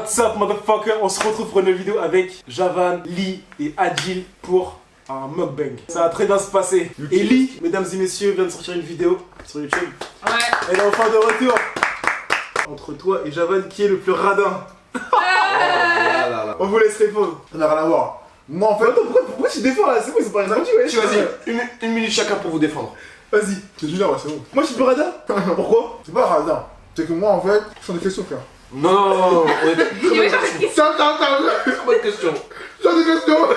What's up motherfucker, on se retrouve pour une vidéo avec Javan, Lee et Adil pour un mukbang. Ça va très bien se passer. YouTube. Et Lee, mesdames et messieurs, vient de sortir une vidéo sur YouTube. Ouais. Elle est enfin de retour. Entre toi et Javan, qui est le plus radin? On vous laisse répondre. Ça n'a rien à voir. Moi en fait. Attends, pourquoi tu défends là? C'est bon, ils sont pas répondu, ouais. Vas-y, une minute chacun pour vous défendre. Vas-y. C'est Junior, ouais, c'est bon. Moi je suis le plus radin. Pourquoi? C'est pas radin. C'est que moi en fait, je suis des questions, frère. Non, on est Il y avait genre une question. Attends. très bonne question. J'ai des questions.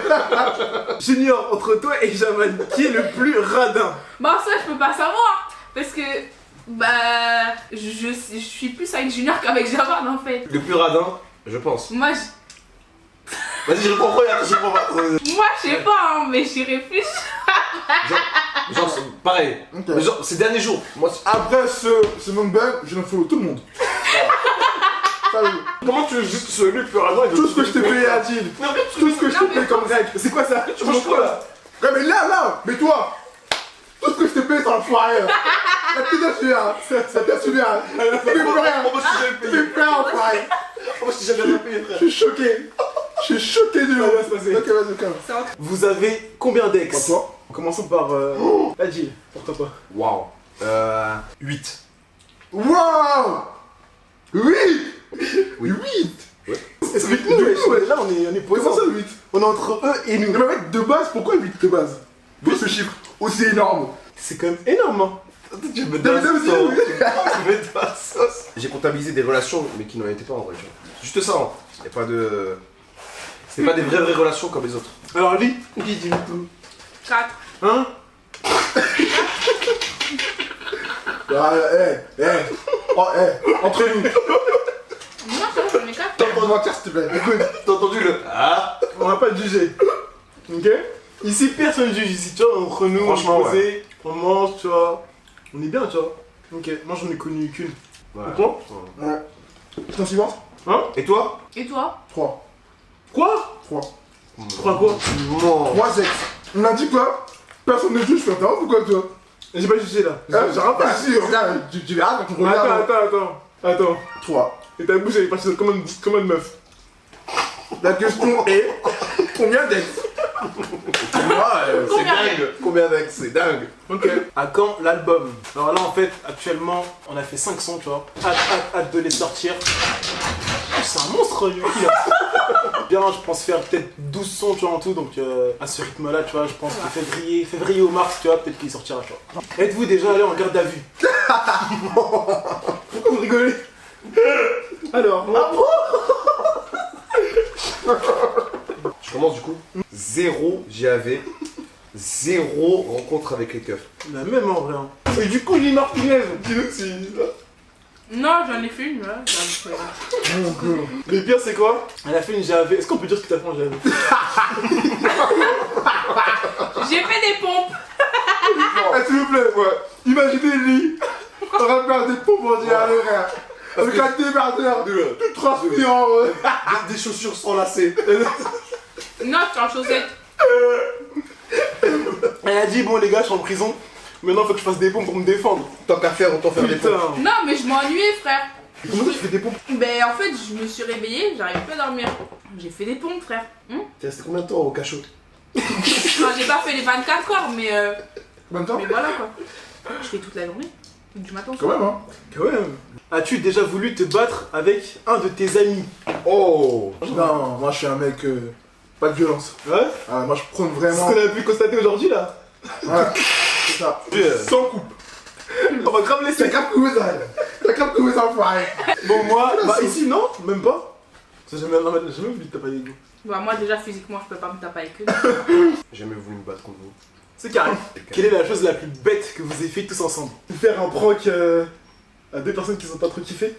Junior, entre toi et Javan, qui est le plus radin? Bon, ça, je peux pas savoir. Parce que, bah, je suis plus avec Junior qu'avec Javan en fait. Le plus radin, je pense. Moi, Vas-y, je réponds première, je réponds pas. moi je sais pas, hein, mais j'y réfléchis. Genre, c'est pareil. Ok. Mais genre, ces derniers jours, moi, Après ce mukbang, je ne follow tout le monde. Salut. comment tu veux juste celui le plus radin Tout ce que je t'ai payé à Adil. Non, mais Tout ce que je Non, t'ai payé comme règle. C'est quoi ça? tu manges quoi là? Ouais, mais là, mais toi. Tout ce que je t'ai payé, t'as le foiré. La petite assurée, hein. Ça t'assure, hein. Tu fais plus rien. Moi, je t'ai Tu jamais fais payé. plus rien, enfoiré. Moi, je t'ai jamais rien payé, frère. Je suis choqué. Je suis choqué du Ça va se passer. Ok, vas-y, calme. Vous avez combien d'ex? Pas toi. En commençant par Adil, pourquoi pas? Waouh. 8. Waouh. Oui. Oui. 8. Est-ce que nous, là on est posé. Comment ça 8? On est entre eux et nous. Mais mec, de base, pourquoi 8 de base? Pour ce chiffre aussi énorme. C'est quand même énorme, hein. Tu me Non, donnes mais la non, sauce. mais- Tu me donnes la sauce. J'ai comptabilisé des relations, mais qui n'en étaient pas en vrai. Tu vois. Juste ça, hein. Y a pas de. C'est pas des vraies relations comme les autres. Alors Lee, qui dit tout? 4. Hein? Ah, entre nous. Moi, ça va, j'en ai 4. T'entends mentir, s'il te plaît. Écoute, T'as entendu le. Ah. On va pas te juger. Ok? Ici personne juge ici, tu vois, entre nous, Franchement, on est posé, on mange, tu vois. On est bien, tu vois. Ok, moi j'en ai connu qu'une. Ouais. Et toi? ouais. Question suivante. Hein? Et toi? Et toi? 3. Quoi? 3. Trois quoi? Non. 3 ex. On a dit quoi? Personne ne juge, frère. T'as honte ou quoi, toi? J'ai pas jugé là. J'ai rien pas. pas si, regarde, tu verras quand tu regardes. Attends. 3. Et ta bouche elle est partie comme une meuf. La question est combien d'ex? C'est Combien dingue. Combien d'ex? C'est dingue. Ok. À quand l'album? Alors là en fait, actuellement, on a fait 5 sons, tu vois. Hâte de les sortir. Oh, c'est un monstre, Yuki là. Bien, je pense faire peut-être 12 sons, tu vois, en tout. Donc à ce rythme-là, tu vois, je pense que février ou mars, tu vois, peut-être qu'il sortira, tu vois. Êtes-vous déjà allé en garde à vue? Pourquoi vous rigolez? Alors, Je commence du coup. 0 GAV. 0 rencontre avec les keufs. la même en vrai. Hein. Et du coup, Lee Martinez, dis-nous si. Non, j'en ai fait une, ouais. J'en ai fait une. Le pire, c'est quoi? Elle a fait une GAV. Est-ce qu'on peut dire ce que t'as fait en GAV? J'ai fait des pompes. Eh, s'il vous plaît, ouais. Imaginez lui, on va faire des pompes en dire à l'horaire. Avec un débardeur, tout transpirant. Des chaussures sans lacets. Non, je suis en chaussettes. Elle a dit, bon, les gars, je suis en prison. Maintenant, faut que je fasse des pompes pour me défendre. Tant qu'à faire, autant faire des Putain. pompes. Non, mais je m'ennuyais, frère. Comment ça, tu fais des pompes? Ben, en fait, je me suis réveillée, j'arrivais pas à dormir. J'ai fait des pompes, frère. T'es resté combien de temps au cachot? Enfin, j'ai pas fait les 24 heures, mais Combien de temps? mais voilà quoi. Je fais toute la journée. Du matin au Quand soir. même, hein. Quand même. As-tu déjà voulu te battre avec un de tes amis? Oh. Non, moi je suis un mec. Pas de violence. Ouais? Ah, moi je prône Ce vraiment. qu'on a pu constater aujourd'hui, là. Ouais, c'est ça. Sans coupe. On va grave C'est laisser. grave que vous avez. C'est grave que vous enfoirés. Bon, moi, bah ici, non, même pas. J'ai jamais voulu te taper les goûts. Bah, moi, déjà, physiquement, je peux pas me taper avec eux. J'ai jamais voulu me battre contre vous. C'est carré. Quelle est la chose la plus bête que vous ayez fait tous ensemble? Faire un prank à deux personnes qui sont pas trop kiffées?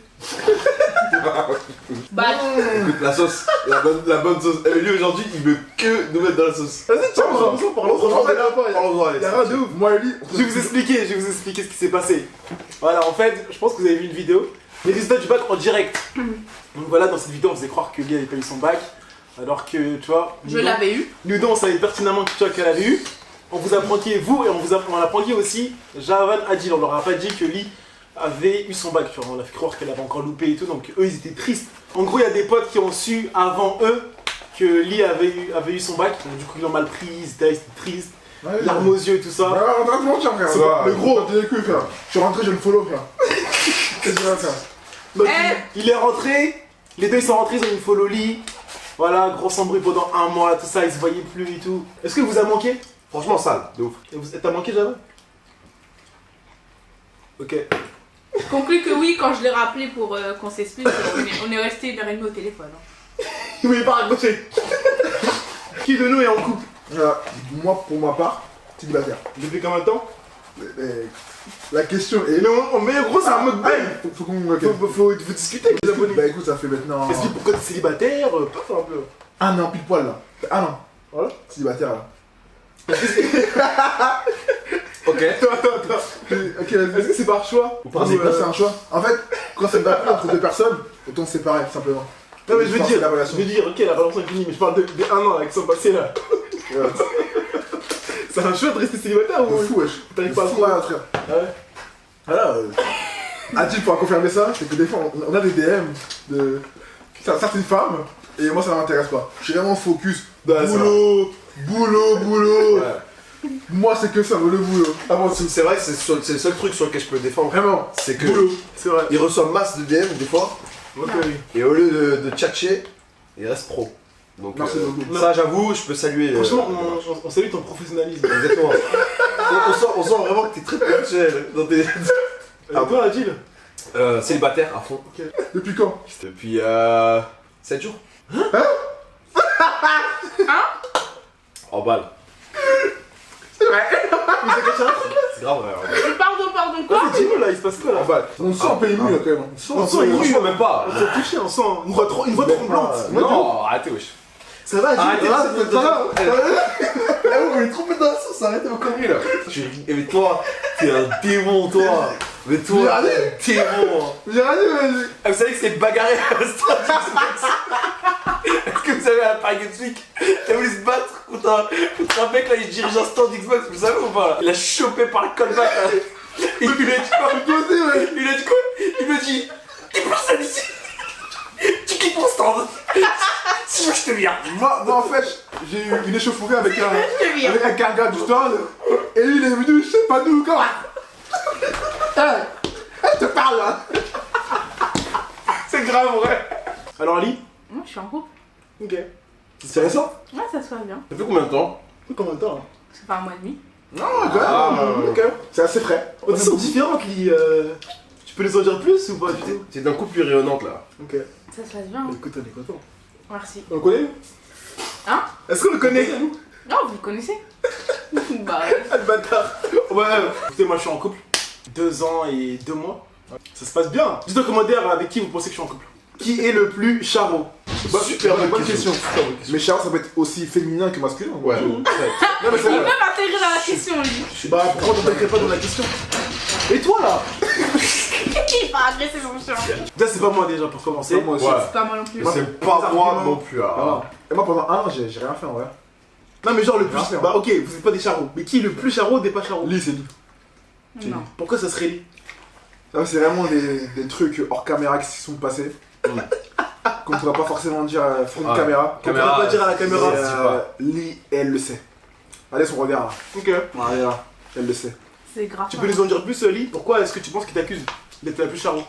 Bah, Écoute, la sauce, la bonne sauce. Et lui aujourd'hui, il veut que nous mettre dans la sauce. Vas-y, tiens, parlons-en, Franchement, là pas. Parlons-en, allez. Y'a rien de ouf. Moi et lui, Je vais vous expliquer ce qui s'est passé. Voilà, en fait, je pense que vous avez vu une vidéo. Les résultats du bac en direct. Donc voilà, dans cette vidéo, on faisait croire que le gars avait pas eu son bac. Alors que, tu vois, je l'avais eu. nous deux, on savait pertinemment que tu vois qu'elle avait eu. On vous a pranké vous et on a pranké aussi Javan Adil. On leur a pas dit que Lee avait eu son bac, tu vois. On a fait croire qu'elle avait encore loupé et tout, donc eux ils étaient tristes. En gros, il y a des potes qui ont su avant eux que Lee avait eu son bac, donc du coup ils l'ont mal pris, ils étaient tristes, Ouais, larmes aux yeux et tout ça. Bah, on va te mentir, frère. C'est bon, Le gros, t'es les couilles, frère. Je suis rentré, je le follow, frère. Qu'est-ce que tu vas faire? Donc il est rentré, les deux ils sont rentrés, ils ont une follow Lee. Voilà, gros embrouille pendant un mois, tout ça, ils se voyaient plus et tout. Est-ce que vous a manqué? Franchement, sale, de ouf. T'as manqué jamais? Ok. Je conclus que oui, quand je l'ai rappelé pour qu'on s'explique, on est resté 1h30 au téléphone. Hein. Il voulait pas raconter. Qui de nous est en couple? Moi, pour ma part, célibataire. Depuis combien de temps? Mais la question est. Mais gros, c'est un mode bail. Faut qu'on. Ok. Faut discuter avec les abonnés. Bah écoute, ça fait maintenant. Est-ce que pourquoi t'es célibataire? Paf un peu. Un an pile poil là. Un an. Voilà. Célibataire là. Ok. Attends. Ok, vas-y. Est-ce que c'est par choix? Ou par C'est quoi, c'est un choix. En fait, quand c'est pas entre deux personnes, autant se séparer simplement. Non mais je veux Forcer la relation. dire, ok la relation est finie, mais je parle de 1 an là, qui sont passés là. Ouais. C'est un choix de rester célibataire ou? De fou, wesh. T'arrives pas à Fou, trouver. ouais, frère. Ah ouais? Voilà. Adil pourra confirmer ça, c'est que des fois on a des DM de certaines femmes et moi ça m'intéresse pas. Je suis vraiment focus. Ouais, Boulot. Ouais. Moi c'est que ça, le boulot. Ah bon, c'est vrai que c'est le seul truc sur lequel je peux le défendre. Vraiment. C'est que Boulot, c'est vrai. il reçoit masse de DM des fois, Ok, Non. oui. et au lieu de tchatcher, il reste pro. Donc Merci beaucoup. ça j'avoue, je peux saluer. Franchement, on salue ton professionnalisme. Exactement. on sent vraiment que t'es très ponctuel dans tes. Toi, Adil? Célibataire à fond. Depuis quand? Depuis 7 jours. Hein? En balle. Mais c'est caché un truc là? C'est grave, ouais. Pardon, quoi? Dis-nous là, il se passe quoi là? En balle. On sent un peu ému là quand même. On sent ému. Franchement, même pas. On s'est touché, on sent une voix tremblante. Non, arrêtez, wesh. Ça va, Adil? Arrêtez, Ça va? Vous m'avez trompé dans la sauce, arrêtez vos conneries là. Mais toi, t'es un démon, toi. Mais toi, t'es un démon. J'ai rien dit, mais. Ah, vous savez que c'est bagarré à l'instant. Est-ce que vous savez à Paris Games Week, il a voulu se battre contre un mec là, il dirige un stand Xbox, vous savez ou pas là? Il l'a chopé par le callback là. Et il lui a dit quoi? Il a dit quoi? Il me dit, t'es personne ici. Tu quittes mon stand. Si je te viens. Moi en fait, j'ai eu une échauffourée avec un viens. gars du stand et lui il est venu, je sais pas d'où, comment. Je te parle là. C'est grave, vrai. Alors, Ali? Moi, je suis en couple. Ok. C'est récent? Ouais, ça se passe bien. Ça fait combien de temps? Combien de temps là? Ça fait 1 mois et demi. Non, quand même. Ok. C'est assez frais. Elles sont différentes, Lee. Tu peux les en dire plus ou pas du tout? C'est d'un coup plus rayonnante là. Ok. Ça se passe bien. Hein. Écoute, on est content. Merci. On le connaît? Hein? Est-ce qu'on le connaît? Non, vous le connaissez? Bah, Ah, le bâtard. Ouais, écoutez, moi je suis en couple. 2 ans et 2 mois. Ça se passe bien. Dites en commentaire avec qui vous pensez que je suis en couple. Qui est le plus charro? Super bonne question. Mais Charles, ça peut être aussi féminin que masculin. Ouais. Non, mais c'est il vrai. peut m'intégrer dans la question, lui. Bah, pourquoi t'intégrerais pas dans la question? Et toi là? Il va agresser son chien. Déjà, c'est pas moi déjà pour commencer. Moi aussi. Ouais. C'est pas moi non plus. Mais c'est pas moi non plus Ah. alors. Et moi pendant 1 an, j'ai rien fait en vrai. Non, mais genre le plus. Merci, hein. Bah, ok, vous êtes pas des charros. Mais qui est le plus charro des pas charros? Lee, c'est lui. Non. Pourquoi ça serait lui? Ça, c'est vraiment des trucs hors caméra qui s'y sont passés. Qu'on ne pourra pas forcément dire front de Ouais. caméra. On pourra pas dire à la caméra. Mais, si pas. Lee, elle le sait. Allez, son regard là. Ok. Regarde, elle le sait. C'est grave. Tu peux nous en dire plus, Lee? Pourquoi est-ce que tu penses qu'il t'accuse d'être la plus charro?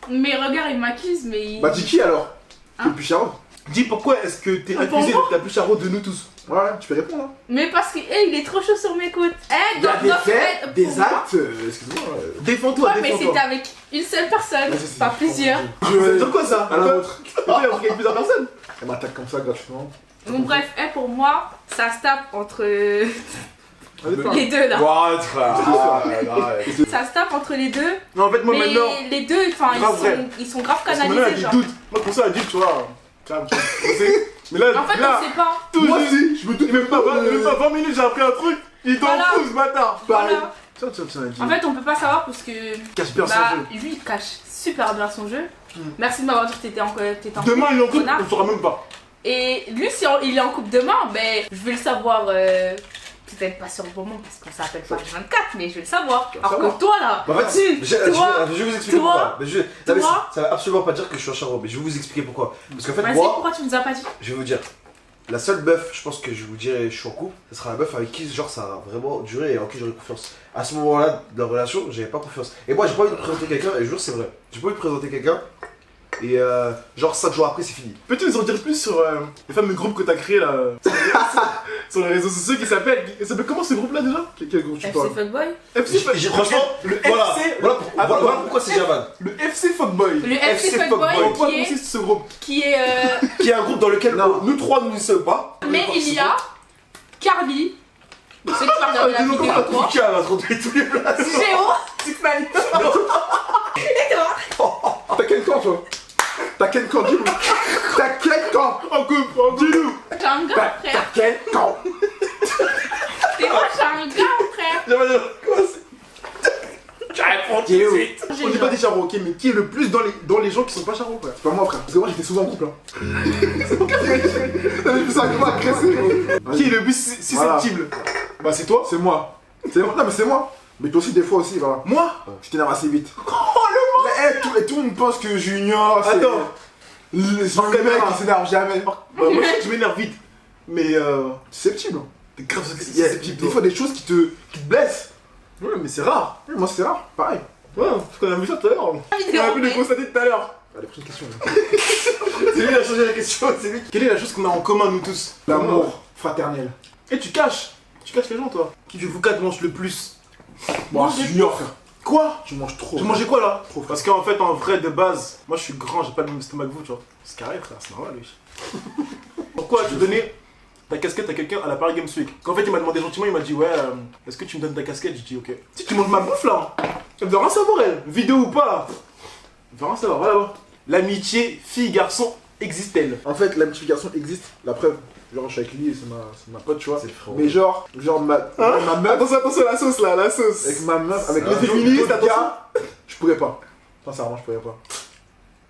Mais regarde, il m'accuse, mais il. Bah, dis qui alors? Hein? Le plus charron. Dis pourquoi est-ce que t'es Ah, accusé pour d'être la plus charro de nous tous? Ouais, tu peux répondre. Hein. Mais parce qu'il il est trop chaud sur mes côtes. Eh, Il y a des faits, pour des moi- actes. Excuse-moi. Défends-toi, Ouais, mais c'était défends-toi. avec une seule personne, Ouais, c'est- pas plusieurs. Ça veut dire quoi ça? À la vôtre. Il y a un truc avec plusieurs personnes. Elle m'attaque comme ça gratuitement. Bon, bref, pour moi, ça se tape entre Allez, parle. les deux là. What, frère? Arrête. Ça se tape entre les deux. Non, en fait, moi Mais maintenant. les deux, enfin, Grave vrai. ils sont grave Parce que maintenant, il y a canalisés, des genre. doutes. Moi, pour ça, elle dit, tu vois. Calme, calme. Tu sais. Mais là, En fait, là, on sait pas. tout Moi juste. aussi, je me doute Même pas 20 minutes, j'ai appris un truc. Il t'en Voilà. fout, ce bâtard. Voilà. Tiens, elle dit. En fait, on peut pas savoir parce que Cache bien bah, son jeu. lui, il cache super bien son jeu. Merci de m'avoir dit que t'étais en Demain, il est en couple, connard. on le saura même pas. Et lui, si il est en couple demain, ben, je vais le savoir peut-être pas sur le moment parce qu'on s'appelle pas le 24, mais je vais le savoir. vas Alors savoir. que toi là, Bah, en fait, je vais vous expliquer toi, pourquoi. Mais non, mais toi. ça va absolument pas dire que je suis un charreau, mais je vais vous expliquer pourquoi. Parce qu'en fait, vas-y, moi, pourquoi tu nous as pas dit? je vais vous dire, la seule meuf, je pense que je vous dirais, je suis en couple, ce sera la meuf avec qui, genre, ça a vraiment duré et en qui j'aurais confiance. À ce moment-là de la relation, j'avais pas confiance. Et moi, j'ai pas envie de présenter quelqu'un, et je jure, c'est vrai. J'ai pas envie de présenter quelqu'un, et genre 5 jours après, c'est fini. Peux-tu nous en dire plus sur les fameux groupes que t'as créés là sur les réseaux sociaux qui s'appellent. Ça s'appelle comment ce groupe là déjà? Quel groupe tu FC parles? Fuckboy? Franchement, le voilà, FC. voilà Attends, pourquoi c'est Javan. Le FC Fuckboy. Le FC FC Fuckboy Fuckboy. En quoi qui est. consiste ce groupe? Qui est Qui est un groupe dans lequel Non. nous trois, nous ne sommes pas. mais il y a Carly. Je sais que tu vas regarder la vidéo toi. Qui va tromper tous les places. Géo. Superman. Et toi? T'as quel camp toi? T'as quel camp, dis-nous? T'as quel camp? En couple, dis-nous. J'ai un gars, frère. T'as quel camp? Et moi, j'ai un gars, frère. Comment c'est? Tu réponds tout de suite. On dit pas des charros, ok, mais qui est le plus dans les gens qui sont pas charros, frère? C'est pas moi, frère. Parce que moi, j'étais souvent en couple. T'avais vu ça comment agresser? Qui est le plus susceptible? Bah, c'est toi. C'est moi. C'est moi. Non, mais c'est moi. Mais toi aussi, des fois aussi, voilà. Moi? Tu t'énerves assez vite. Oh le mec! Et tout le monde pense que Junior, c'est. Attends. Le mec qui s'énerve jamais. Bah, moi, je m'énerve vite. Mais Susceptible. t'es grave Il y a susceptible, des toi. fois des choses qui te blessent. Ouais, mais c'est rare. Oui, moi, c'est rare. Pareil. Ouais, parce qu'on a vu ça tout à l'heure. On a pu le constater tout à l'heure. Allez, prochaine question. C'est lui qui a changé la question, c'est lui. Quelle est la chose qu'on a en commun, nous tous? L'amour fraternel. Et tu caches les gens, toi. Qui de vous quatre mange le plus? Bon, c'est Junior, frère. Quoi? Tu manges trop. Tu mangeais quoi là? Trop, frère. Parce qu'en fait, en vrai, de base, moi je suis grand, j'ai pas le même estomac que vous, tu vois. C'est carré, frère, c'est normal, oui. Pourquoi tu donnais ta casquette à quelqu'un à la Paris Games Week? Qu'en fait, il m'a demandé gentiment, il m'a dit, ouais, est-ce que tu me donnes ta casquette? J'ai dit, ok. Si tu manges ma bouffe là, elle veut rien savoir, elle. Vidéo ou pas, elle veut rien savoir, voilà. L'amitié fille-garçon existe-t-elle? En fait, l'amitié garçon existe. La preuve. Genre, je suis avec lui et c'est ma pote, tu vois. C'est le frérot. Mais genre ma meuf. Attention, la sauce là, la sauce. Avec ma meuf, avec Ça les va. féministes, Attention. gars, je pourrais pas. Sincèrement, je pourrais pas.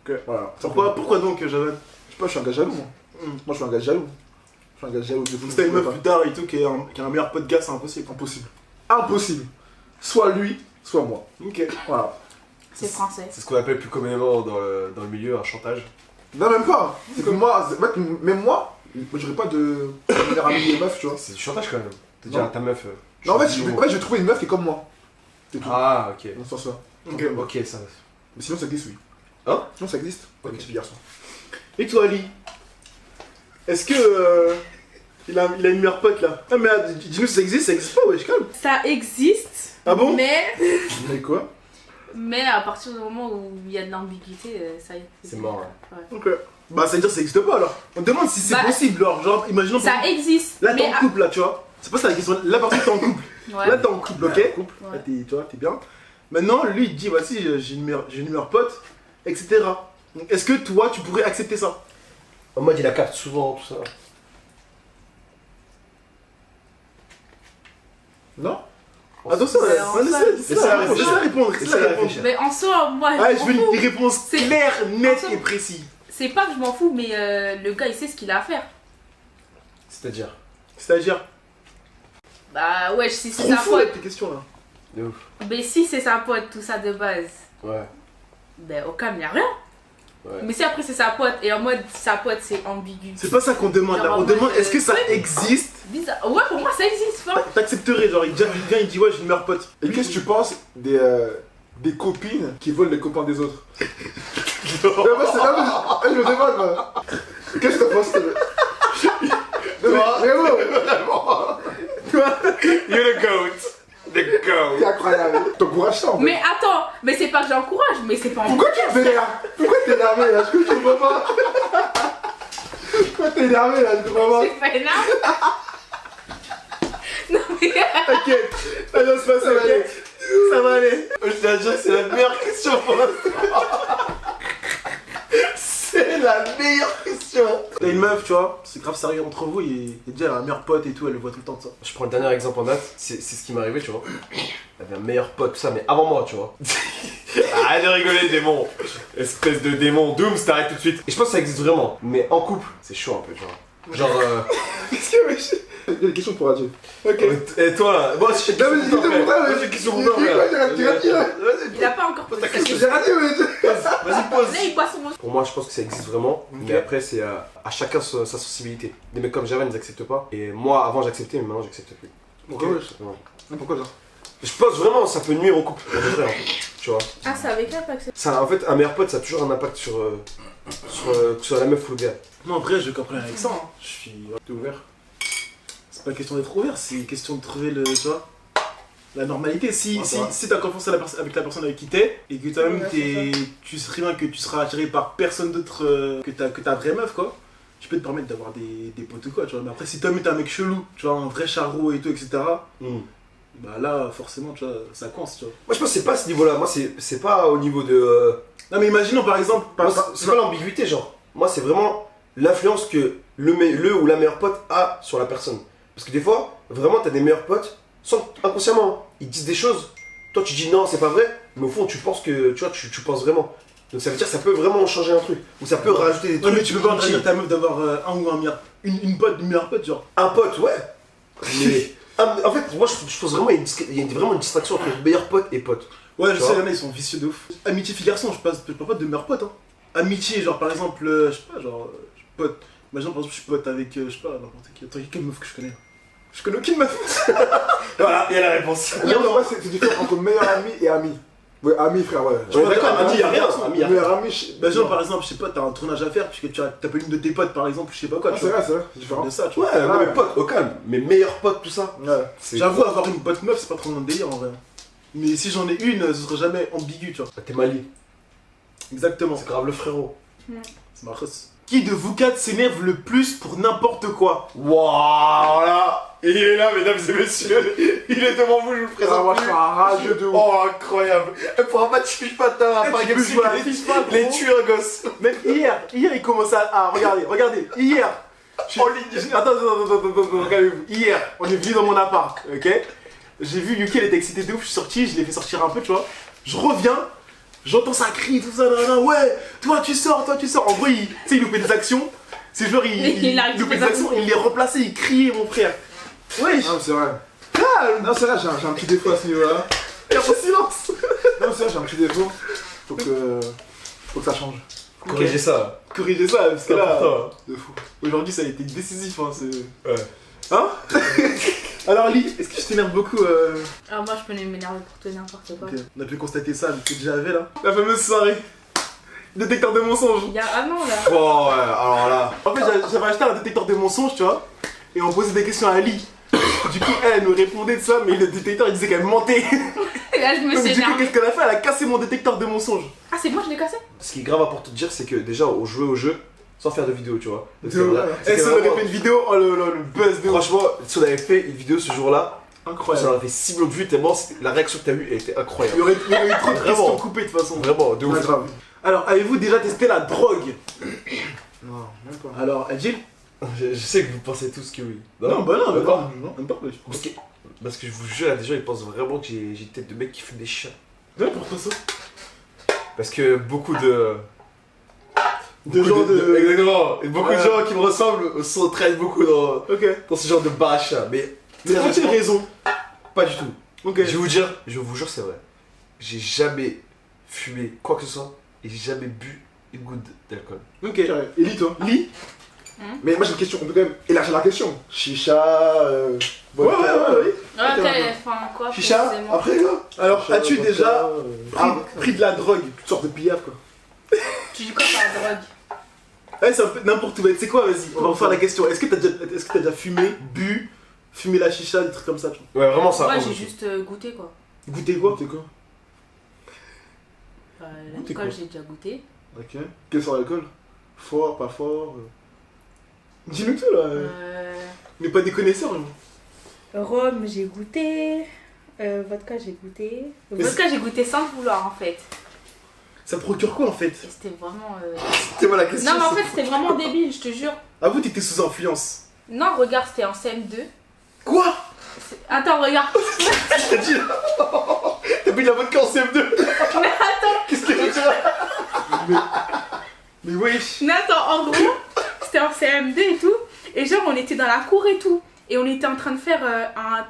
Ok. Voilà. Pourquoi donc, Javan? Je sais pas, je suis un gars jaloux, moi. Moi, je suis un gars jaloux. Je suis un gars jaloux. de fou, Si t'as une je meuf pourrais plus tard et tout qui a un meilleur pote de gars, c'est impossible. pas. Impossible. Impossible. Soit lui, soit moi. Ok. Voilà. C'est français. C'est ce qu'on appelle plus communément dans le milieu un chantage. Non, même pas. C'est que moi, en fait, même moi j'aurais pas de meilleur ami et meuf, tu vois. C'est du chantage quand même. Te Non. dire à ta meuf. Non, en fait, suis je vais trouver une meuf qui est comme moi. C'est tout. Ah, ok. Dans ce sens-là. Ok. Ok, ça. Mais sinon, ça existe, oui. Hein? Sinon, ça existe. Ok. L'amitié garçon. Et toi, Ali? Est-ce que il a une meilleure pote là? Ah, mais dis-nous si ça existe pas, wesh, calme. Ça existe. Ah bon? Mais quoi? Mais à partir du moment où il y a de l'ambiguïté, ça y est. C'est mort, Ouais. Ok. Bah, ça veut dire que ça existe pas alors. On te demande si c'est Bah, possible, genre, imaginons. Ça existe. Là, t'es mais en couple là, tu vois. C'est pas ça la question. Là, par contre, t'es en couple. Ouais. Là, t'es en couple, ok? Ouais, couple. Là, Ouais. tu vois, t'es bien. Maintenant, lui, il te dit, voici, j'ai une meilleure pote, etc. Donc, est-ce que toi, tu pourrais accepter ça? En mode, il la capte souvent, tout ça. Non? Attention, Mais en soi, laisse-la répondre. Laisse-la réfléchir. Mais en soi, moi, Ah, je je m'en veux fous. une réponse C'est- claire, nette Attention. et précise. C'est pas que je m'en fous, mais le gars, il sait ce qu'il a à faire. C'est-à-dire. C'est-à-dire, Bah ouais, si c'est trop sa fou pote. avec tes questions là. De ouf. Mais si c'est sa pote, tout ça de base, Ouais. ben au calme, y a rien. Ouais. Mais si après c'est sa pote, et en mode sa pote c'est ambigu. C'est pas ça qu'on demande là. Genre, On en demande mode, est-ce que ça ouais. existe? Bizarre. Ouais, pour moi ça existe, hein. T'accepterais, genre, il vient, il dit, ouais, j'ai une meilleure pote. Et qu'est-ce que tu penses des copines qui volent les copains des autres? Non, moi, c'est là, je me demande, moi. Qu'est-ce que t'en penses? Non, mais vraiment, You're the goat. The goat. c'est incroyable. T'encourages ça, en fait. Mais attends, mais c'est pas que j'encourage, mais c'est pas en Pourquoi tu te vénères? Pourquoi t'es énervé là? Je comprends pas. Pourquoi t'es énervé là? Je comprends pas. C'est pas énorme. Non mais T'inquiète, ça va se passer, ok? Ça va aller. Je tiens à dire que c'est la meilleure question pour l'instant. C'est la meilleure question. T'as une meuf, tu vois, c'est grave sérieux entre vous, il déjà elle a un meilleur pote et tout, elle le voit tout le temps de ça. Je prends le dernier exemple en date, c'est ce qui m'est arrivé, tu vois. Elle avait un meilleur pote, tout ça, mais avant moi, tu vois. Arrête de rigoler, démon. Espèce de démon. Dooms, t'arrêtes tout de suite. Et je pense que ça existe vraiment, mais en couple, c'est chaud un peu, tu vois. Genre, Qu'est-ce que wesh? Il y a des questions pour Adieu. Ok. Et toi là, moi j'ai Non, mais dis-le pour toi, Moi mais- j'ai une question pour Dis- toi. dis- frère. dis- dis- dis- Il a pas encore posé sa question. J'ai raté, mais. Vas-y, pose. Là, il boit son mot. Pour moi, je pense que ça existe vraiment, mais après, c'est à chacun sa sensibilité. Des mecs comme Javan, ils acceptent pas. Et moi, avant, j'acceptais, mais maintenant, j'accepte plus. Pourquoi Ouais. Pourquoi genre Je pense vraiment, ça peut nuire au couple, en vrai, en fait, tu vois. Ah, c'est avec elle, pas que c'est. Ça, en fait, un meilleur pote, ça a toujours un impact sur la meuf ou le gars. Non, en vrai, je comprends avec ça. Hein. Je suis. T'es ouvert. C'est pas question d'être ouvert, c'est question de trouver le. Tu vois la normalité. Si, Ouais, si, ça va. si t'as confiance avec la personne avec qui t'es, et que toi-même Ouais, tu sais très bien que tu seras attiré par personne d'autre que ta vraie meuf, quoi, tu peux te permettre d'avoir des potes ou quoi, tu vois. Mais après, si toi-même t'es un mec chelou, tu vois, un vrai charreau et tout, etc., bah là, forcément, tu vois, ça coince, tu vois. Moi, je pense que c'est pas à ce niveau-là. Moi, c'est pas au niveau de. Non, mais imaginons par exemple. Moi, c'est pas l'ambiguïté, genre. Moi, c'est vraiment l'influence que le ou la meilleure pote a sur la personne. Parce que des fois, vraiment, t'as des meilleurs potes, sans inconsciemment, hein, ils disent des choses. Toi, tu dis non, c'est pas vrai, mais au fond, tu penses que. Tu vois, tu penses vraiment. Donc, ça veut dire que ça peut vraiment changer un truc. Ou ça peut rajouter des Ouais, trucs. mais tu peux pas inutiles. entraîner ta meuf d'avoir un ou un meilleur. Une pote, une meilleure pote, genre. Un pote, ouais. Mais. En fait, moi, je pense vraiment il y a vraiment une distinction entre meilleur pote et pote. Ouais, je Tu sais, vois il y en a, ils sont vicieux de ouf. Amitié fille-garçon, je parle pas de meilleurs potes, hein. Amitié, genre par exemple, je sais pas, genre, je suis pote. Imagine par exemple, je suis pote avec, je sais pas, n'importe qui. Attends, quelle meuf que je connais? Je connais aucune meuf. Voilà, il y a la réponse. Non, mais moi, c'est différent entre meilleur ami et ami. Ouais, ami, frère, ouais. Ouais, d'accord, Ami, ami, y a rien. Ami, y a rien. Meilleur ami, Bah, genre par exemple, je sais pas, t'as un tournage à faire, puisque tu t'appelles une de tes potes par exemple, je sais pas quoi, Ah, tu c'est vois. vrai, c'est différent. De ça, tu Ouais, vois. non, mais pote, au calme. Mais meilleur pote, tout ça. Ouais. c'est- J'avoue, avoir une pote meuf, c'est pas trop mon délire en vrai. Mais si j'en ai une, ce sera jamais ambigu, tu vois. T'es Mali. Exactement. C'est grave le frérot. C'est ma race. Qui de vous quatre s'énerve le plus pour n'importe quoi? Waouh, là. Il est là, mesdames et messieurs. Il est devant vous, je vous le Ah, présente. moi, je suis un rageux de ouf. Oh, incroyable. Pour un match fiche pas tard, Eh, pas tu peux jouer à la FIFA, les gros. tueurs, gosse. Même hier, il commence à. Ah, regardez, hier. En ligne. Attends, regardez-vous. Hier, on est venu dans mon appart, ok? J'ai vu Yuki, elle était excitée de ouf, je suis sorti, je l'ai fait sortir un peu, tu vois. Je reviens, j'entends ça crie, tout ça, nan, ouais, toi tu sors. En gros, tu sais, il loupait des actions. C'est genre, il loupait des actions, il les remplaçait, il criait, mon frère. Wesh, Non, c'est vrai. Non, c'est vrai, j'ai un petit défaut à ce niveau-là. il y a mon silence. Non, c'est vrai, j'ai un petit défaut. Faut que ça change. Corrigez ça. Corrigez ça, parce que là, De fou. aujourd'hui, ça a été décisif, hein, c'est. Ouais. Hein? Alors, Lee, est-ce que je t'énerve beaucoup Ah, moi, je peux m'énerver pour tout et n'importe quoi. Ok, on a pu constater ça avec ce que déjà avait là. La fameuse soirée. Détecteur de mensonges. Il y a un an là. Oh, ouais, alors là. En fait, j'avais acheté un détecteur de mensonges, tu vois, et on posait des questions à Ali. Du coup, elle nous répondait de ça, mais le détecteur il disait qu'elle mentait. Et là, je me Donc, suis du coup, énervée. qu'est-ce qu'elle a fait? Elle a cassé mon détecteur de mensonges. Ah, c'est moi, je l'ai cassé? Ce qui est grave important de dire, c'est que déjà, on jouait au jeu sans faire de vidéo, tu vois. Donc, De ouf. Et si on avait fait une vidéo, oh le buzz de ouf. Franchement, si on avait fait une vidéo ce jour-là, ça Incroyable. aurait fait 6 millions de vues tellement la réaction que t'as eue elle était Il y incroyable. aurait eu trop de Vraiment. questions coupées de toute façon. Vraiment, de Ouais, ouf. grave. Alors, avez-vous déjà testé la drogue? Non, même pas. Alors, Adil? Je sais que vous pensez tous que oui. bah non, mais D'accord. non, même pas. Parce que je vous jure, il y a des gens ils pensent vraiment que j'ai une tête de mec qui fume des chiens. Ouais, pour toi ça. Parce que beaucoup de. De beaucoup gens de. Exactement. Et beaucoup Ouais. de gens qui me ressemblent s'entraînent beaucoup dans Ok. ce genre de bar à chiens. Mais Mais pour quelle raison? pas du tout. Ok. Je vous jure, c'est vrai. J'ai jamais fumé quoi que ce soit et j'ai jamais bu une goutte d'alcool. Ok. Carré. Eli, toi Lee? Mais moi j'ai une question, on peut quand même élargir la question. Chicha, Ouais, vodka, ouais. Ok, enfin quoi, Chicha, précisément. après là Alors, Chicha, as-tu vodka, déjà ah, pris de la drogue? toutes sortes de pillaves quoi. Tu dis quoi par drogue? Ouais, c'est un peu n'importe où. Tu sais quoi, vas-y, on va refaire la question. Est-ce que t'as déjà fumé, bu, fumé la chicha, des trucs comme ça, tu vois? Ouais, vraiment ça. Moi, oh, j'ai je- juste goûté quoi. Goûter quoi? C'est quoi L'alcool, Goûté quoi j'ai déjà goûté. Ok. Quel sort d'alcool Fort, pas fort Dis-nous tout là. On n'est pas des connaisseurs, nous. Rhum, j'ai goûté. Vodka, j'ai goûté. Mais Vodka, j'ai goûté sans le vouloir en fait. Ça procure quoi en fait? Et c'était vraiment. C'était moi la question. Non, mais en fait, c'était vraiment débile, je te jure. Ah, vous, t'étais sous influence. Non, regarde, c'était en CM2. Quoi? Attends, regarde. T'as dit T'as bu de la vodka en CM2. Mais attends, Qu'est-ce que tu dis Mais wesh. mais attends, en gros, c'était en CM2 et tout. Et genre, on était dans la cour et tout. et on était en train de faire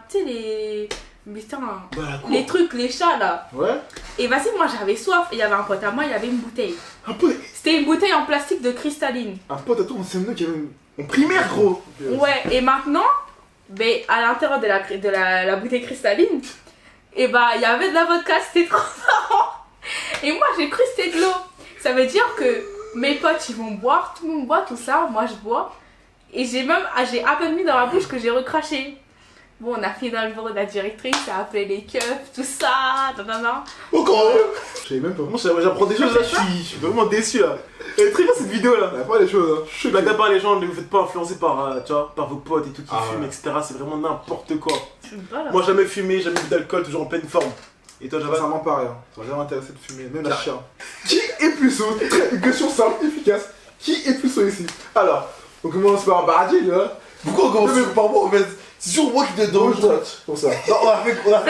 tu sais, les. Putain, Dans la cour. les trucs, les chats là. Ouais. Et vas-y, moi j'avais soif. Et il y avait un pote à moi, il y avait une bouteille. Un pote, C'était une bouteille en plastique de cristalline. à toi, on s'est qui avait en primaire, gros. Ouais, et maintenant, ben, à l'intérieur de la bouteille cristalline, et bah il y avait de la vodka, c'était trop marrant. Et moi j'ai cru que c'était de l'eau. Ça veut dire que mes potes ils vont boire, tout le monde boit, tout ça, moi je bois. Et j'ai à peine mis dans la bouche que j'ai recraché. Bon, on a fini dans le bureau de la directrice, ça a appelé les keufs, tout ça, nanana. Encore Je savais même pas. Moi j'apprends des choses là, je suis vraiment déçu là. Elle est très bien cette vidéo là. On a pas les choses, hein. Je blague à part les gens, ne vous faites pas influencer par, tu vois, par vos potes et tout qui Ah fument, ouais. etc. C'est vraiment n'importe quoi. Je suis pas là. Moi jamais fumé, jamais bu d'alcool, toujours en pleine forme. Et toi Java? Sincèrement, pas rien. Ça m'a jamais intéressé de fumer, même la Carré. chien. Qui est plus saut? Une question simple, efficace. Qui est plus saut ici? Alors, on commence par Bardi, là. Pourquoi on commence toujours par moi en fait? C'est toujours moi qui te donne Gauche, droite. Pour ça. Non, on a fait gauche-droite.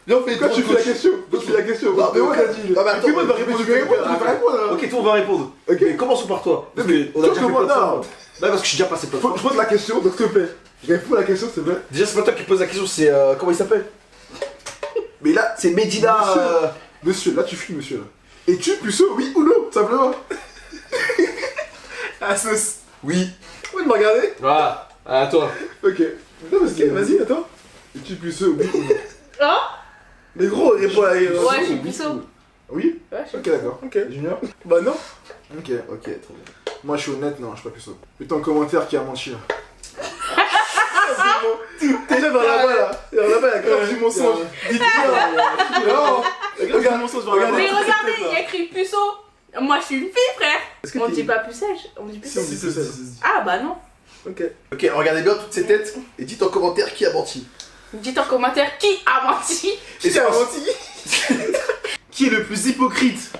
Là, on fait Quand tu fais la question, toi tu fais la question. Non, mais moi, ouais. t'as dit. Ah, mais attends, Fais-moi de répondre, tu vas répondre, là. Ok, toi on va répondre. Ok. Mais commençons par toi. Parce Mais que on a déjà fait comment- plein de fois. non. Non, parce que je suis déjà passé plein de fois. Je pose la question, donc s'il te plaît. Réponds à la question, s'il te plaît. Déjà, c'est pas toi qui pose la question, c'est. Comment il s'appelle? Mais là, C'est Medina. monsieur, là tu fuis, monsieur. Là. Es-tu puceau, oui ou non, simplement? Ah, sauce. Oui. Oui, de me regarder. Voilà. À toi. Ok. Non, mais ok, vas-y, attends. Es-tu puceau, oui ou non? Oh Mais gros, réponds à la question. Ouais, je suis puceau. Oui? Ouais, je suis Ok, d'accord. Ok. Junior? Bah non. Ok, ok, très bien. Moi, je suis honnête, non, je suis pas puceau. Putain, en commentaire qui a menti là. Déjà vers là-bas là. Vers là-bas, la grave du mensonge. Dites-moi. Non. La grave du mensonge vers là-bas. Mais regardez, il y a écrit puceau. Moi je suis une fille, frère. Est-ce que On t'es- dit pas pucelle, on dit Si, puceau. si, si, si, si. Ah bah non. Ok. Ok, regardez bien toutes ces têtes et dites en commentaire qui a menti. Dites en commentaire qui a menti. Et c'est menti. Qui est le plus hypocrite?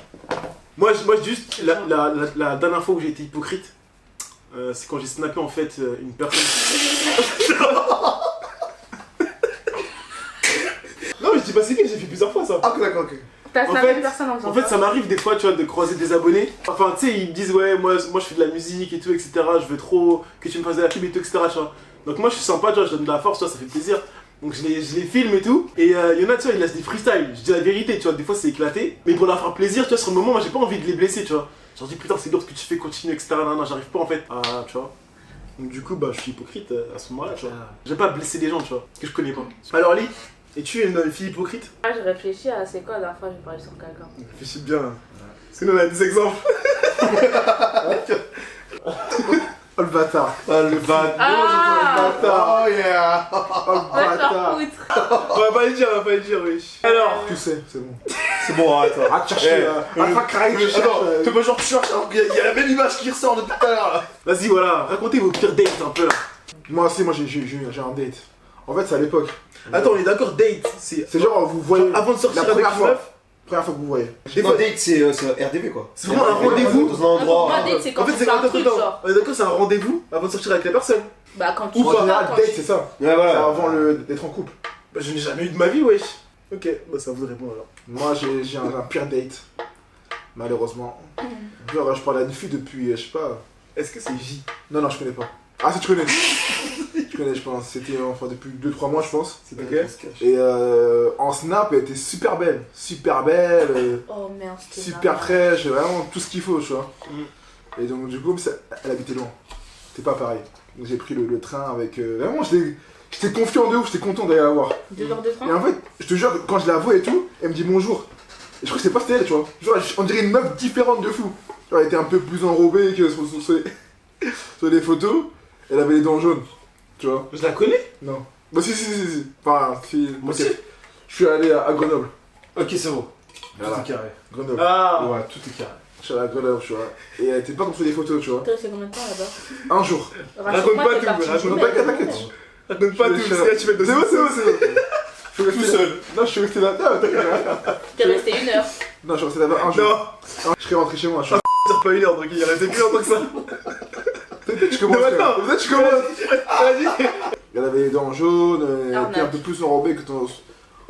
Moi, juste, la dernière fois où j'ai été hypocrite, c'est quand j'ai snappé en fait une personne. Non, mais je dis pas c'est qui, j'ai fait plusieurs fois ça. Ah, d'accord, ok. T'as En snappé fait- une personne en faisant En fait, ça. ça m'arrive des fois, tu vois, de croiser des abonnés. Enfin, tu sais, ils me disent, ouais, moi je fais de la musique et tout, etc. Je veux trop que tu me fasses de la pub et tout, etc. Tu vois. Donc, moi, je suis sympa, tu vois, je donne de la force, tu vois, ça fait plaisir. Donc, je les filme et tout. Et il y en a, tu vois, ils laissent des freestyles. Je dis la vérité, tu vois, des fois, c'est éclaté. Mais pour leur faire plaisir, tu vois, sur le moment, moi, j'ai pas envie de les blesser, tu vois. Je leur dis, putain, c'est lourd ce que tu fais, continue, etc. Non, non, j'arrive pas en fait à, tu vois. Donc, du coup, bah, je suis hypocrite à ce moment-là, tu vois. J'aime pas blesser les gens, tu vois, que je connais pas. Alors, Ali, es-tu une fille hypocrite? Ah, je réfléchis à c'est quoi la dernière fois que j'ai parlé sur quelqu'un. Réfléchis bien là. Sinon on a des exemples. Oh le bâtard. Ah, le bad. Ah Bâtard. Oh yeah. Oh le Va te faire bâtard. foutre. On va pas le dire, oui. Alors, Tu sais, c'est bon. C'est bon, arrête. Arrête de chercher, arrête de craquer, tu cherches. Attends, t'es pas genre tu cherches alors qu'il y a la même image qui ressort depuis tout à l'heure là. vas-y, voilà, racontez vos pires dates un peu là. Moi aussi, moi j'ai un date. En fait, c'est à l'époque. Attends, on est d'accord, date, c'est C'est genre, vous voyez. avant de sortir la avec première une fois. meuf. Première fois que vous voyez. Des fois, date c'est RDV quoi. c'est vraiment un rendez-vous. Dans un endroit. Un date, c'est quand En fait, tu c'est fais un quand truc, genre. on est d'accord, c'est un rendez-vous avant de sortir avec la personne. Bah, quand tu Ou en vois, général, quand date, tu- c'est ça. Ouais, C'est voilà. avant d'être en couple. Bah, je n'ai jamais eu de ma vie, wesh. Ok, bah ça vous répond alors. Moi, j'ai un pire date. Malheureusement. Genre, je parle à une fille depuis, je sais pas. Est-ce que c'est J? Non, non, je connais pas. Ah, si, tu connais. Tu connais, je pense. C'était enfin depuis 2-3 mois, je pense. C'était Ok. quel? Et en snap, elle était super belle. Super belle. Oh merde, c'était Super marrant. fraîche, vraiment tout ce qu'il faut, tu vois. Mm. Et donc, du coup, elle habitait loin. C'était pas pareil. Donc, j'ai pris le train avec. Vraiment, j'étais confiant de ouf, j'étais content d'aller la voir. 2 heures de train. Et en fait, je te jure, quand je la vois et tout, elle me dit bonjour. Et je crois que c'est pas c'était elle, tu vois. Genre, on dirait une meuf différente de fou. Genre, elle était un peu plus enrobée que sur les photos. Elle avait les dents jaunes, tu vois. Je la connais? Non. Bah, si. Enfin, si. Moi ok. aussi. Je suis allé à Grenoble. Ok, c'est bon. Voilà. Tout est carré. Grenoble. Ah. Ouais, tout est carré. Je suis allé à Grenoble, tu vois. Et elle était pas comme sur les photos, tu vois. Toi, c'est combien de temps là-bas? Un jour. Raconte-moi, pas t'es tout, parti raconte d'une pas, belle. t'inquiète. Raconte pas Je tout, suis- parce que là tu vas te C'est bon, c'est bon, c'est bon. Je suis resté Tout là- seul. Non, je suis resté là. Non, t'inquiète. T'es resté 1 heure. Non, je suis resté là-bas un jour. Non, Je serais rentré chez moi. Je suis... ça pas une heure, donc il restait plus longtemps que ça. Peut-être que je commence. Non, attends. Peut-être que je commence. Vas-y. Elle avait les dents jaunes, elle était Arnaque. un peu plus enrobée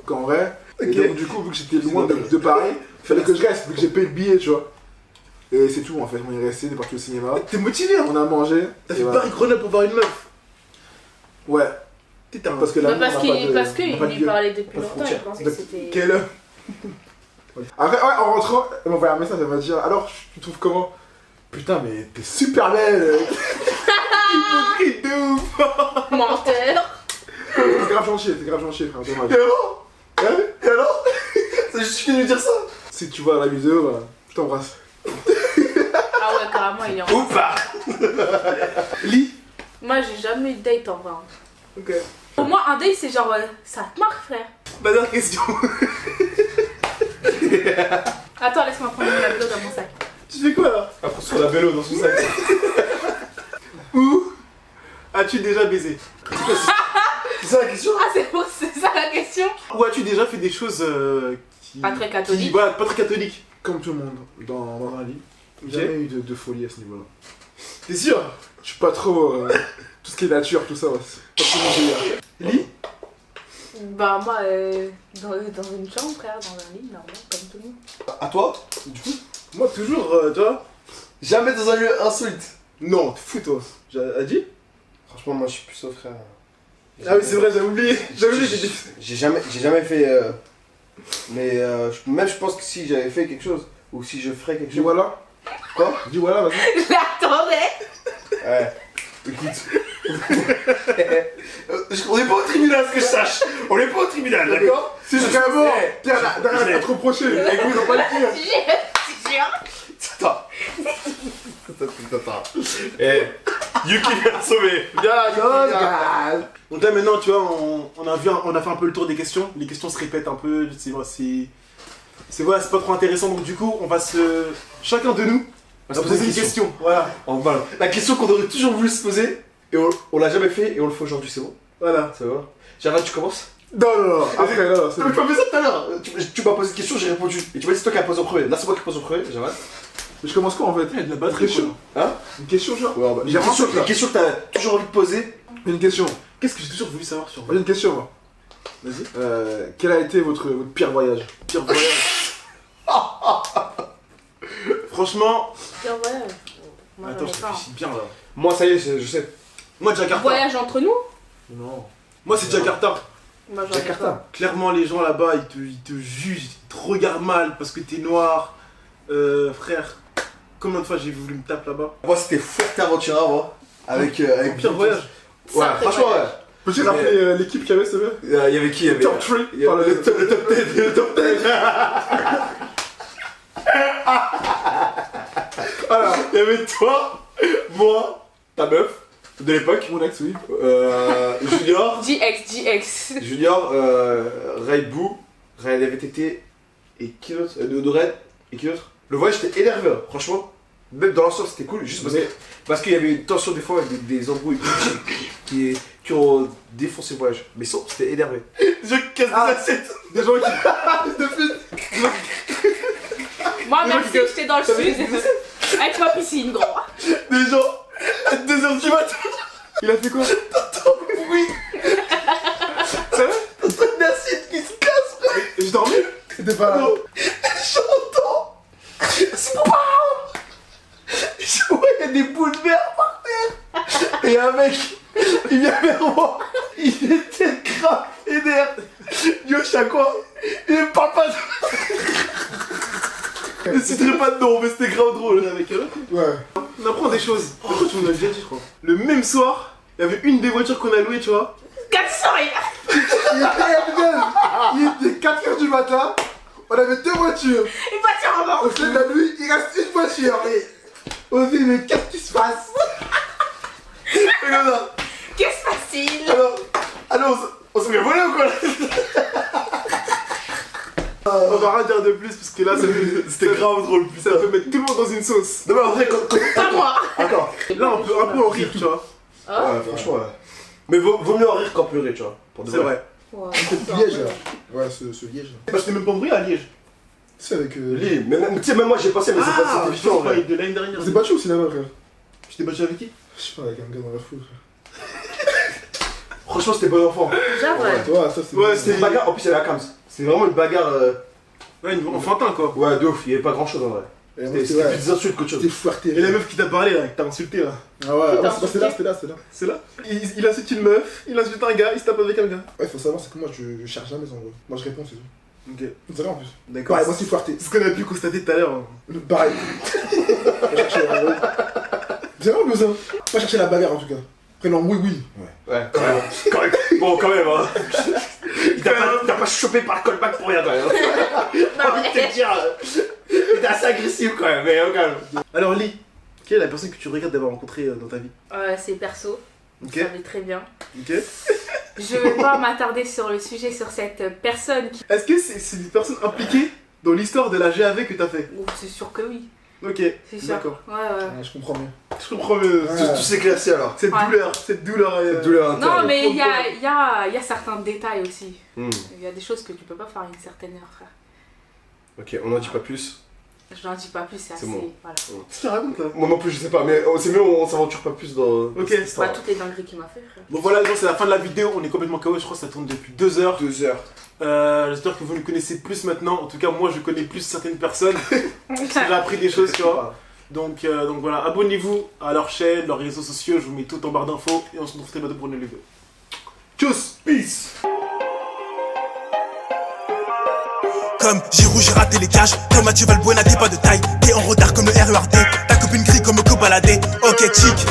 qu'en vrai. Ok. Et donc, du coup, vu que j'étais loin de Paris, il fallait que je reste, vu que j'ai payé le billet, tu vois. Et c'est tout en fait, on est resté, on est parti au cinéma. T'es motivé, hein. On a mangé. T'as et fait voilà. Paris-Grenoble pour voir une meuf. Ouais. T'es un... Parce que là, Bah, parce on n'a pas de- parce on qu'il n'a pas de lui gueule. parlait depuis pas de longtemps, il frontières. pensait De- que c'était. Quelle heure? Après, ouais, en rentrant, elle m'a envoyé un message, elle m'a dit alors, tu trouves comment? Putain, mais t'es super belle! Hypocrite de ouf. Menteur. T'es grave gentil, frère, dommage. Et alors Et alors Ça suffit de lui dire ça. Si tu vois la vidéo, bah, je t'embrasse. Ah ouais, carrément, il est en. Ou pas. Lis. Moi, j'ai jamais eu de date en vrai. Ok. Pour moi, un date, c'est genre, ça te marque, frère. Dernière question. Attends, laisse-moi prendre mon vélo dans mon sac. Tu fais quoi là? Après, sur la vélo dans son sac. Où as-tu déjà baisé? C'est ça la question? Ah, c'est bon, c'est ça la question? Ou as-tu déjà fait des choses qui... Pas très catholiques. Voilà, pas très catholiques. Comme tout le monde, dans un lit. Ok. Jamais eu de folie à ce niveau-là. T'es sûr? Je suis pas trop. Tout ce qui est nature, tout ça, ouais. C'est pas trop mon délire. Lis. Bah, moi, dans une chambre, frère, dans un lit, normal, comme tout le monde. À toi? Moi toujours, tu vois. Jamais dans un lieu insolite. Non, t'es fou toi. J'ai dit? Franchement, moi je suis plus au frère. Ah oui, c'est vrai, j'avais oublié. J'avais oublié, j'ai dit. J'ai jamais fait. Mais même je pense que si j'avais fait quelque chose, ou si je ferais quelque Dis chose. voilà. Quoi? Dis voilà, vas-y. Je l'attendais. Ouais. Écoute. On n'est pas au tribunal, ce que je sache. On n'est pas au tribunal, d'accord? Si je serais mort, Eh, tiens, derrière, à te reprocher. Écoute, ils vont pas le dire. Je jure. Attends. Attends. Eh, Yuki vient te sauver. Donc là maintenant, tu vois, on a fait un peu le tour des questions. Les questions se répètent un peu. C'est voilà, c'est pas trop intéressant. Donc du coup, on va se... Chacun de nous va poser une question. Voilà. En bas. La question qu'on aurait toujours voulu se poser, et on l'a jamais fait, et on le fait aujourd'hui, c'est bon? Voilà. Ça va? Gérald, tu commences? Non. Après, non, c'est Non, mais bon. tu m'as fait ça tout à l'heure. Tu m'as posé une question, j'ai répondu. Et tu m'as dit c'est toi qui as posé au premier. Là, c'est moi qui pose au premier, Gérald. Mais je commence quoi en fait? Il y a de la Une batterie. question. quoi. Hein? Une question, genre? Ouais, bah, J'ai un truc, là. les questions que t'as toujours envie de poser. Une question. Qu'est-ce que j'ai toujours voulu savoir sur J'ai une question, moi. Vas-y. Quel a été votre pire voyage? Pire voyage. Franchement, Tiens, voilà. Moi, attends, j'en ai je pas. réfléchis bien là. Moi, ça y est, je sais. Moi, Jakarta. Voyage entre nous? Non. Moi, c'est Jakarta. Moi, j'en ai pas. Jakarta. Clairement, les gens là-bas, ils te jugent, ils te regardent mal parce que t'es noir. Frère, combien de fois j'ai voulu me taper là-bas? Moi, c'était Fuerteventura, moi. Avec Pire voyage. Ouais, Sacré franchement, voyage. Peux-tu rappeler l'équipe qu'il y avait, s'il te plaît? il y avait qui? Il y avait. Top 3. Il y avait le top 10. Le top 10. Alors, Il y avait toi, moi, ta meuf de l'époque, mon ex, oui. Junior, GX. Ray Boo, Ray VTT et qui d'autre? De Red et qui d'autre? Le voyage j'étais énervé, hein, franchement. Même dans l'ensemble c'était cool, juste parce qu'il y avait une tension des fois avec des embrouilles qui ont défoncé le voyage. Mais sans, c'était énervé. Je casse des assiettes. Des gens qui. Moi, merci, j'étais dans le sud. Avec ma piscine, gros. Des gens à 2h du matin. Il a fait quoi? T'entends le bruit. C'est vrai? T'entends une assiette qui se casse, frère. Et j'ai dormi? C'était pas là. Non. J'entends. Je vois, il y a des boules de verre par terre. Et un mec, il vient vers moi. Il était grave énervé. Yosh, à quoi? Il est papa. Je citerai pas de nom, mais c'était grave drôle. Avec eux. Ouais. On apprend des choses. Pourquoi tu me l'as déjà dit, je crois? Le même soir, il y avait une des voitures qu'on a louées, tu vois. 400 Il était 4h du matin. On avait 2 voitures. Une voiture en Au milieu de la nuit, il reste une voiture. Et on se dit, mais qu'est-ce qui se passe? Et comme ça. Qu'est-ce qui se passe-t-il? Alors, on s'est fait voler ou quoi? On va rien dire de plus parce que là, C'était grave drôle, ça putain. peut mettre tout le monde dans une sauce. Non, mais en vrai, Pas moi. Encore. Là, on peut un peu en rire, tu vois. Ah, Ouais, franchement, ouais. Mais vaut mieux en rire qu'en pleurer, tu vois. Pour de C'est vrai. ouais. C'est Liège là. Ouais, ce Liège là. Bah, je t'ai même pas envoyé à Liège. C'est avec. Lille, mais tu sais, même moi j'ai passé, mais c'est pas Ah, c'était je différent. parlais Ouais. de l'année dernière. On s'est battu aussi là-bas, frère. Je t'ai battu avec qui? Je sais pas, avec un gars dans la foule. Franchement, c'était bon enfant. J'avoue. Ouais, toi, ça c'est. Ouais, C'était une bagarre, en plus il y avait la cams. C'était vraiment une bagarre. Ouais, enfantin quoi. Ouais, de ouf, il y avait pas grand chose en vrai. Et moi, C'était c'était ouais. plus des insultes qu'autre C'était chose. fuerté. Et la meuf qui t'a parlé là, qui t'a insulté là. Ah ouais, T'as c'était là, c'était là, c'était là. C'est là. Il insulte une meuf, il insulte un gars, il se tape avec un gars. Ouais, faut savoir, c'est que moi, je cherche jamais en gros. Moi, je réponds, c'est tout. Ok. Vous savez en plus. D'accord. Ouais, moi, c'est fuerté. C'est ce qu'on a pu constater tout à l'heure. Hein. Pareil. Faut chercher, J'ai vraiment besoin. Pas chercher la bagarre en tout cas. Après, non, oui. Ouais. Bon, quand même, hein. T'as pas chopé par le callback pour rien, quand même. J'ai envie de te dire. T'es assez agressif, quand même, mais quand même. Alors, Lee, quelle est la personne que tu regrettes d'avoir rencontrée dans ta vie? C'est perso. Ok. Vous savez très bien. Ok. Je vais pas m'attarder sur le sujet, sur cette personne qui. Est-ce que c'est une personne impliquée dans l'histoire de la GAV que t'as fait? Oh, c'est sûr que oui. Ok. C'est sûr. D'accord. Ouais. Je comprends mieux. Je comprends mieux. Ouais. Tout s'éclaircit alors. Cette Ouais. douleur, cette douleur. Cette douleur interne. Non, mais faut il y a certains détails aussi. Hmm. Il y a des choses que tu peux pas faire à une certaine heure, frère. Ok, on n'en dit pas plus. Je n'en dis pas plus, c'est assez. bon. Voilà. Qu'est-ce que tu racontes là? Moi non plus, je sais pas, mais c'est mieux, on s'aventure pas plus dans. Ok. cette Pas histoire. toutes les dingueries qu'il m'a fait, frère. Bon voilà les gens, c'est la fin de la vidéo, on est complètement KO, je crois que ça tourne depuis 2 heures. 2 heures. J'espère que vous nous connaissez plus maintenant, en tout cas moi je connais plus certaines personnes, j'ai appris des choses tu vois. Donc voilà, abonnez-vous à leur chaîne, leurs réseaux sociaux, je vous mets tout en barre d'infos et on se retrouve très bientôt pour une nouvelle vidéo. Tchuss, peace. Comme Giroud, j'ai raté les cages. Comme Mathieu Valbuena, t'es pas de taille. T'es en retard comme le RERD. Ta copine gris comme Cobaladé. Ok, chic.